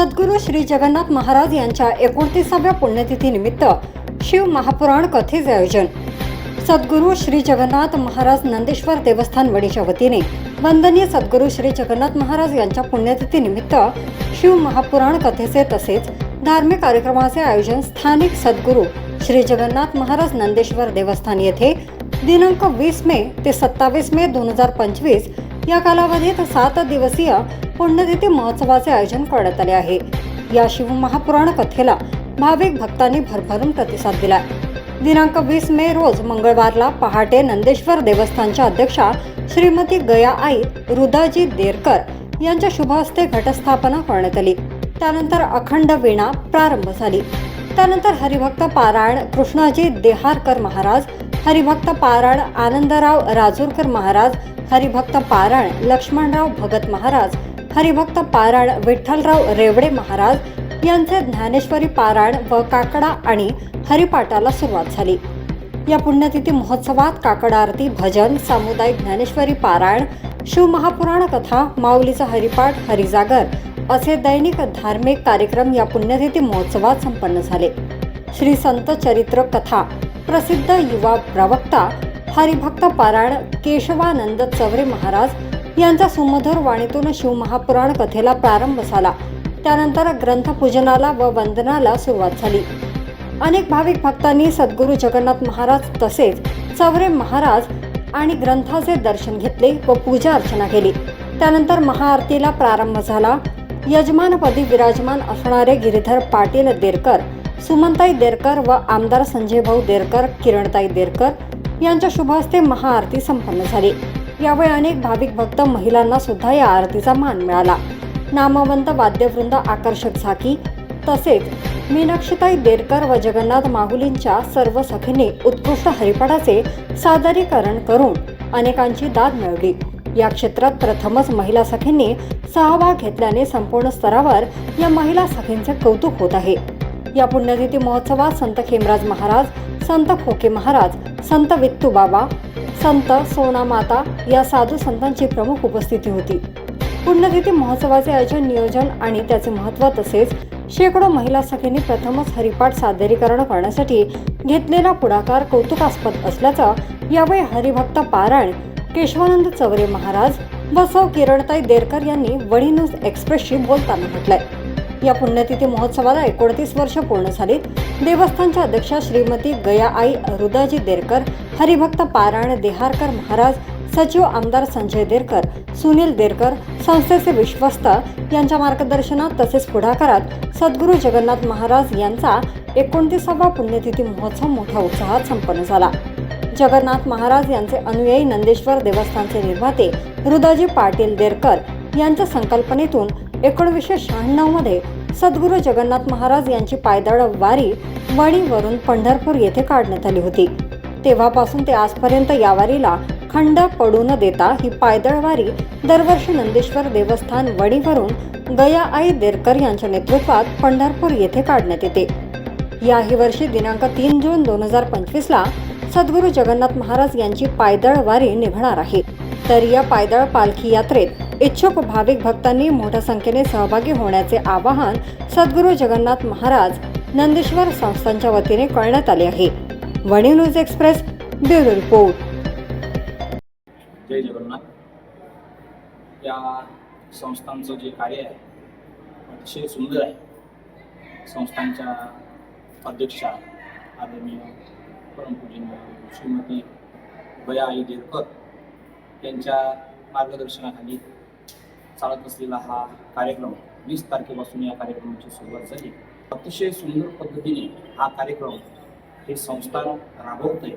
सद्गुरू श्री जगन्नाथ महाराज यांच्या 29व्या पुण्यतिथीनिमित्त शिव महापुराण कथेचे आयोजन. सद्गुरू श्री जगन्नाथ महाराज नंदेश्वर देवस्थान वणीच्या वतीने वंदनीय सद्गुरू श्री जगन्नाथ महाराज यांच्या पुण्यतिथीनिमित्त शिव महापुराण कथेचे तसेच धार्मिक कार्यक्रमाचे आयोजन स्थानिक सद्गुरू श्री जगन्नाथ महाराज नंदेश्वर देवस्थान येथे दिनांक 20 मे ते 27 मे 2025 या कालावधीत 7 दिवसीय पुण्यतिथी महोत्सवाचे आयोजन करण्यात आले आहे. या शिव महापुराण कथेला भाविक भक्तांनी भरभरून प्रतिसाद दिला. दिनांक 20 मे रोज मंगळवारला पहाटे नंदेश्वर देवस्थानच्या अध्यक्षा श्रीमती गयाआई रुदाजी देरकर यांच्या शुभ हस्ते घटस्थापना करण्यात आली. त्यानंतर अखंड वीणा प्रारंभ झाली. त्यानंतर हरिभक्त पारायण कृष्णाजी देहारकर महाराज, हरिभक्त पारायण आनंदराव राजूरकर महाराज, हरिभक्त पारायण लक्ष्मणराव भगत महाराज, हरिभक्त पारायण विठ्ठलराव रेवडे महाराज यांचे ज्ञानेश्वरी पारायण व काकडा आणि हरिपाठाला सुरुवात झाली. या पुण्यतिथी महोत्सवात काकड आरती, भजन, सामुदायिक ज्ञानेश्वरी पारायण, शिव महापुराण कथा, माऊलीचा हरिपाठ, हरिजागर असे दैनिक धार्मिक कार्यक्रम या पुण्यतिथी महोत्सवात संपन्न झाले. श्री संत चरित्र कथा प्रसिद्ध युवा प्रवक्ता हरिभक्त पारायण केशवानंद चवरे महाराज यांच्या सुमधुर वाणीतून शिव महापुराण कथेला प्रारंभ झाला. त्यानंतर ग्रंथपूजनाला व वंदनाला सुरुवात झाली. अनेक भाविक भक्तांनी सद्गुरू जगन्नाथ महाराज तसेच चवरे महाराज आणि ग्रंथाचे दर्शन घेतले व पूजा अर्चना केली. त्यानंतर महाआरतीला प्रारंभ झाला. यजमानपदी विराजमान असणारे गिरीधर पाटील देरकर, सुमनताई देरकर व आमदार संजय भाऊ देरकर, किरणताई देरकर यांच्या शुभ हस्ते महाआरती संपन्न झाली. यावेळी अनेक भाविक भक्त महिलांना सुद्धा या आरतीचा मान मिळाला. नामवंत वाद्यवृंद, आकर्षक झाकी तसेच मीनाक्षीताई देरकर व जगन्नाथ माहुलींच्या सर्व सखींनी उत्कृष्ट हरिपाठाचे सादरीकरण करून अनेकांची दाद मिळवली. या क्षेत्रात प्रथमच महिला सखींनी सहभाग घेतल्याने संपूर्ण स्तरावर या महिला सखींचे कौतुक होत आहे. या पुण्यतिथी महोत्सवात संत खेमराज महाराज, संत खोके महाराज, संत वित्तू बाबा, संत सोनामाता या साधू संतांची प्रमुख उपस्थिती होती. पुण्यतिथी महोत्सवाचे आयोजन, नियोजन आणि त्याचे महत्त्व तसेच शेकडो महिला सखींनी प्रथमच हरिपाठ सादरीकरण करण्यासाठी घेतलेला पुढाकार कौतुकास्पद असल्याचं यावेळी हरिभक्त पारायण केशवानंद चवरे महाराज व सौ किरणताई देरकर यांनी वणी न्यूज एक्सप्रेसशी बोलताना म्हटलंय. या पुण्यतिथी महोत्सवाला 29 वर्ष पूर्ण झालीत. देवस्थानच्या अध्यक्षा श्रीमती गयाआई रुदाजी देरकर, हरिभक्त पारायण देहारकर महाराज, सचिव आमदार संजय देरकर, सुनील देरकर, संस्थेचे विश्वस्त यांच्या मार्गदर्शनात तसेच पुढाकारात सद्गुरू जगन्नाथ महाराज यांचा 29वा पुण्यतिथी महोत्सव मोठ्या उत्साहात संपन्न झाला. जगन्नाथ महाराज यांचे अनुयायी नंदेश्वर देवस्थानचे निर्माते रुदाजी पाटील देरकर यांच्या संकल्पनेतून 1996 मध्ये सद्गुरू जगन्नाथ महाराज यांची पायदळ वारी वणीवरून पंढरपूर येथे काढण्यात आली होती. तेव्हापासून ते आजपर्यंत या वारीला खंड पडू न देता ही पायदळ वारी दरवर्षी नंदेश्वर देवस्थान वणीवरून गयाआई देरकर यांच्या नेतृत्वात पंढरपूर येथे काढण्यात येते. याही वर्षी दिनांक 3 जून 2025 ला सद्गुरू जगन्नाथ महाराज यांची पायदळ वारी निघणार आहे. तर या पायदळ पालखी यात्रेत इच्छुक भाविक भक्तांनी मोठ्या संख्येने सहभागी होण्याचे आवाहन सद्गुरू जगन्नाथ महाराज नंदेश्वर संस्थांच्या वतीने करण्यात आले आहे. Wani news express bureau report. जय जगन्नाथ. या संस्थांचं जे कार्य आहे अतिशय सुंदर आहे. संस्थांच्या अध्यक्षा आदरणीय परमपूजनीय श्रीमती गयाआई देरकर यांच्या मार्गदर्शनाखाली चालत असलेला हा कार्यक्रम 20 तारखेपासून या कार्यक्रमाची सुरुवात झाली. अतिशय सुंदर पद्धतीने हा कार्यक्रम हे संस्थान राबवत आहे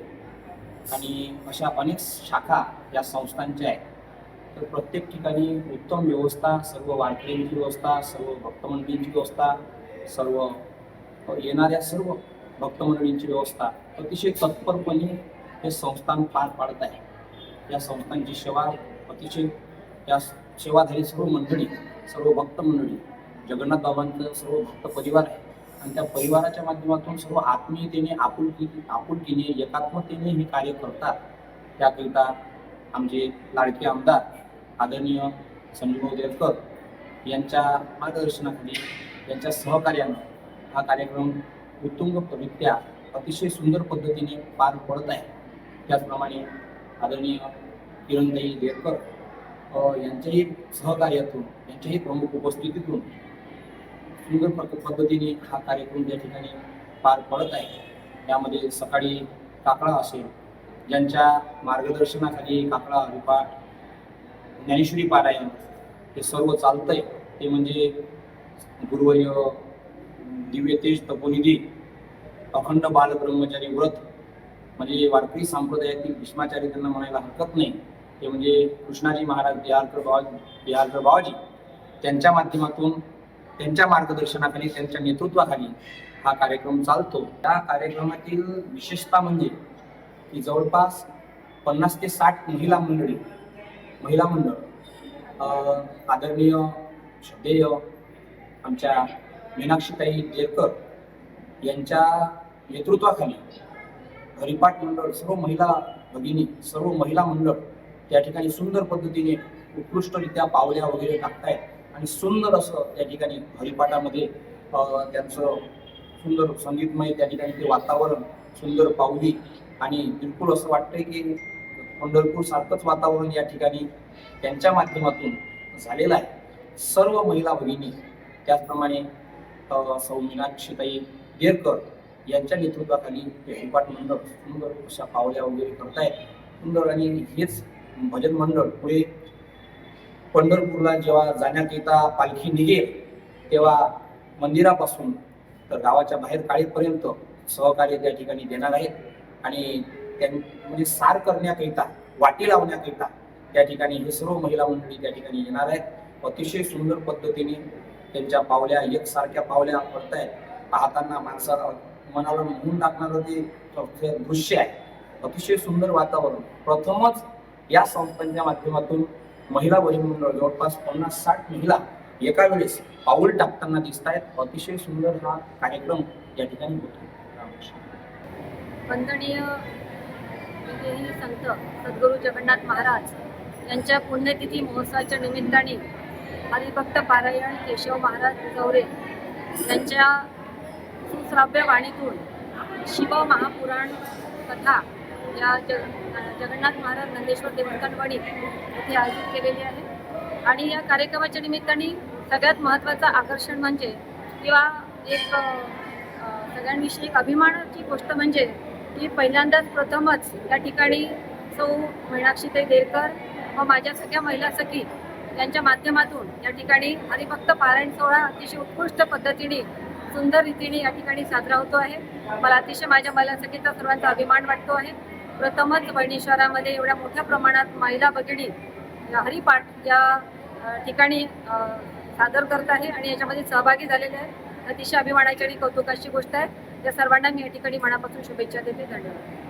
आणि अशा अनेक शाखा या संस्थांच्या आहेत. तर प्रत्येक ठिकाणी उत्तम व्यवस्था, सर्व वारकऱ्यांची व्यवस्था, सर्व भक्तमंडळींची व्यवस्था, सर्व येणाऱ्या सर्व भक्तमंडळींची व्यवस्था अतिशय तत्परपणे हे संस्थान पार पाडत आहे. या संस्थांची सेवा अतिशय, या सेवाधारी सर्व मंडळी, सर्व भक्त मंडळी, जगन्नाथ बाबांचं सर्व भक्त परिवार आहे आणि त्या परिवाराच्या माध्यमातून सर्व आत्मीयतेने, आपुलकीने, एकात्मतेने हे कार्य करतात. त्याकरिता आमचे लाडके आमदार आदरणीय संजय भाऊ देरकर यांच्या मार्गदर्शनाखाली यांच्या सहकार्यानं हा कार्यक्रम उत्तुंगरित्या अतिशय सुंदर पद्धतीने पार पडत आहे. त्याचप्रमाणे आदरणीय किरणताई देरकर यांच्याही सहकार्यातून, यांच्याही प्रमुख उपस्थितीतून सुंदर पद्धतीने हा कार्यक्रम या ठिकाणी पार पडत आहे. यामध्ये सकाळी काकळा असेल, ज्यांच्या मार्गदर्शनाखाली काकळा, हरिपाठ, ज्ञानेश्वरी पारायण हे सर्व चालतंय. ते म्हणजे गुरुवर्य दिव्य तेज तपोनिधी अखंड बालब्रह्मचारी व्रत, म्हणजे वारकरी संप्रदायातील भीष्माचार्य त्यांना म्हणायला हरकत नाही. ते म्हणजे कृष्णाजी महाराज बिहारकर बाबाजी, त्यांच्या माध्यमातून, त्यांच्या मार्गदर्शनाखाली, त्यांच्या नेतृत्वाखाली हा कार्यक्रम चालतो. या कार्यक्रमातील विशेषता म्हणजे की जवळपास 50 ते 60 महिला मंडळ आदरणीय श्रद्धेय आमच्या मीनाक्षीताई देरकर यांच्या नेतृत्वाखाली हरिपाठ मंडळ, सर्व महिला भगिनी, सर्व महिला मंडळ त्या ठिकाणी सुंदर पद्धतीने उत्कृष्टरित्या पावल्या वगैरे टाकतायत आणि सुंदर असं त्या ठिकाणी हरिपाठामध्ये त्यांचं सुंदर संगीतमय त्या ठिकाणी ते वातावरण, सुंदर पावली आणि बिलकुल असं वाटतंय की पंढरपूर सारखंच वातावरण या ठिकाणी त्यांच्या माध्यमातून झालेलं आहे. सर्व महिला भगिनी, त्याचप्रमाणे सौ मीनाक्षीताई देरकर यांच्या नेतृत्वाखाली हे हरिपाठ मंडळ सुंदर अशा पावल्या वगैरे करतायत. सुंदर. आणि हेच भजन मंडळ पुढे पंढरपूरला जेव्हा जाण्यात येता पालखी निघेल तेव्हा मंदिरापासून तर गावाच्या बाहेर काळेपर्यंत सहकार्य त्या ठिकाणी देणार आहेत आणि म्हणजे सार करण्याकरिता, वाटी लावण्याकरिता त्या ठिकाणी हे सर्व महिला मंडळी त्या ठिकाणी येणार आहेत. अतिशय सुंदर पद्धतीने त्यांच्या पावल्या एकसारख्या पावल्या पडतायत. पाहताना माणसाला मनाला मोहून टाकणारं ते दृश्य आहे. अतिशय सुंदर वातावरण. प्रथमच या संस्थांच्या माध्यमातून महिला भजन मंडळ जवळपास 50-60 महिला एका वेळेस पाऊल टाकताना दिसत आहेत. अतिशय सुंदर हा कार्यक्रम या ठिकाणी होतो. वंदनीय विदेही संत सद्गुरू जगन्नाथ महाराज यांच्या पुण्यतिथी महोत्सवाच्या निमित्ताने हरिभक्त पारायण केशव महाराज गौरे यांच्या सुश्राव्य वाणीतून शिव महापुराण कथा या जगन्नाथ महाराज नंदेश्वर देवस्थानवाडी येथे आयोजित केलेली आहे. आणि या कार्यक्रमाच्या निमित्ताने सगळ्यात महत्त्वाचं आकर्षण म्हणजे किंवा एक सगळ्यांविषयी एक अभिमानाची गोष्ट म्हणजे की पहिल्यांदाच प्रथमच या ठिकाणी सौ मीनाक्षीताई देरकर व माझ्या सगळ्या महिला सखी यांच्या माध्यमातून या ठिकाणी हरिभक्त पारायण सोहळा अतिशय उत्कृष्ट पद्धतीने, सुंदर रीतीने या ठिकाणी साजरा होतो आहे. मला अतिशय माझ्या महिला सखीचा सर्वांचा अभिमान वाटतो आहे. प्रथमच वैनेश्वरामध्ये एवढ्या मोठ्या प्रमाणात महिला भगिनी हरिपाठ या ठिकाणी सादर करत आहे आणि याच्यामध्ये सहभागी झालेले आहे. अतिशय अभिमानाची आणि कौतुकाची गोष्ट आहे. या सर्वांना मी या ठिकाणी मनापासून शुभेच्छा देते. धन्यवाद.